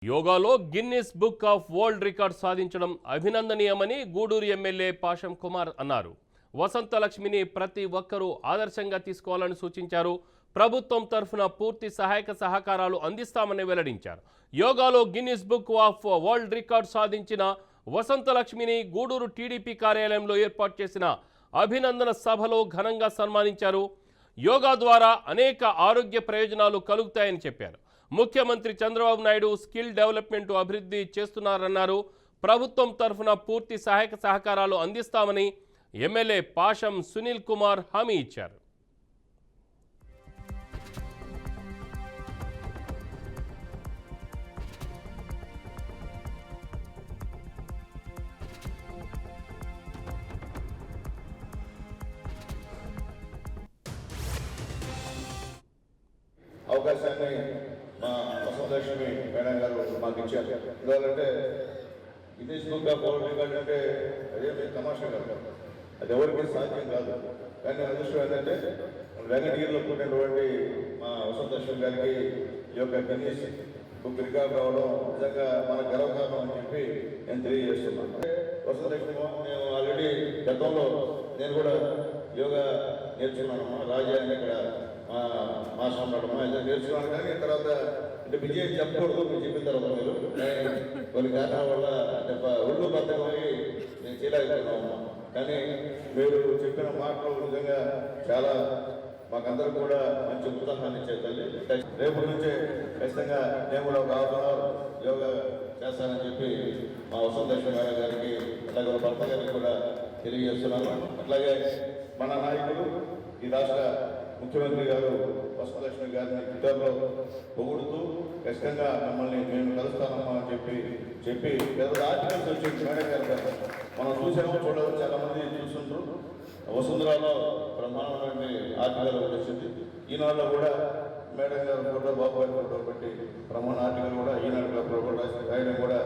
యోగాలో Guinness book of world record సాధించడం అభినందనీయమని గూడూరు ఎమ్మెల్యే పాషం కుమార్ అన్నారు. వసంతలక్ష్మిని ప్రతి ఒక్కరూ ఆదర్శంగా తీసుకోవాలని సూచించారు. ప్రభుత్వం తరఫున పూర్తి సహాయక సహకారాలు అందిస్తామని వెల్లడించారు. యోగాలో Guinness book of world record సాధించిన వసంతలక్ష్మిని గూడూరు టీడీపీ కార్యాలయంలో ఏర్పాటు చేసిన అభినందన సభలో ఘనంగా సన్మానించారు. యోగా ద్వారా అనేక ఆరోగ్య ప్రయోజనాలు కలుగుతాయని చెప్పారు. ముఖ్యమంత్రి చంద్రబాబు నాయుడు స్కిల్ డెవలప్మెంట్ అభివృద్ధి చేస్తున్నారన్నారు. ప్రభుత్వం తరఫున పూర్తి సహాయక సహకారాలు అందిస్తామని ఎమ్మెల్యే పాషం సునీల్ కుమార్ హామీ ఇచ్చారు. అవకాశాన్ని మా వసంతలక్ష్మి మేడం గారు మాకు ఇచ్చారు. ఎందుకంటే Guinness book of world record అంటే అదేమి తమాషా కాదు, అది ఎవరికి సాధ్యం కాదు. కానీ అదృష్టం ఏంటంటే వెంకటగిరిలో పుట్టినటువంటి మా వసంతలక్ష్మి గారికి ఈ యొక్క గిన్నిస్ బుక్ రికార్డ్ రావడం నిజంగా మన గర్వకారణం అని చెప్పి నేను తెలియజేస్తున్నాను. వసంతలక్ష్మి నేను ఆల్రెడీ గతంలో నేను కూడా యోగా నేర్చుకున్నాను. రాజా అని ఇక్కడ మా సంబడమా అయితే నేర్చుకున్నాను. కానీ తర్వాత అంటే విజయం చెప్పకూడదు, మీరు చెప్పిన తర్వాత మీరు కొన్ని కారణాల వల్ల అంటే ఒళ్ళు బద్దకమై నేను చేయలేకపోతున్నాము. కానీ మీరు చెప్పిన మాటలు నిజంగా చాలా మాకందరూ కూడా మంచి ఉత్సాహాన్ని ఇచ్చే తల్లి. రేపు నుంచే ఖచ్చితంగా నేను కూడా ఒక హాఫ్ అన్ అవర్ యోగా చేస్తానని చెప్పి మా వసంతలక్ష్మి మేడం గారికి అలాగే భర్త గారికి కూడా తెలియజేస్తున్నాను. అట్లాగే మన నాయకులు ఈ రాష్ట్ర ముఖ్యమంత్రి గారు వసంతలక్ష్మి గారిని ట్విట్టర్లో పొగుడుతూ ఖచ్చితంగా మమ్మల్ని మేము కలుస్తానమ్మా అని చెప్పి పెద్ద ఆర్టికల్స్ వచ్చింది మేడం గారు. మనం చూసాము, చూడవచ్చు, చాలా మంది చూస్తుంటారు. వసుంధరాలో బ్రహ్మాండమైన ఆర్టికల్ వచ్చింది. ఈనాడులో కూడా మేడం గారు ఫోటో, బాబు గారి ఫోటో బట్టి బ్రహ్మాండ ఆర్టికల్ కూడా ఈనాడు రాయడం కూడా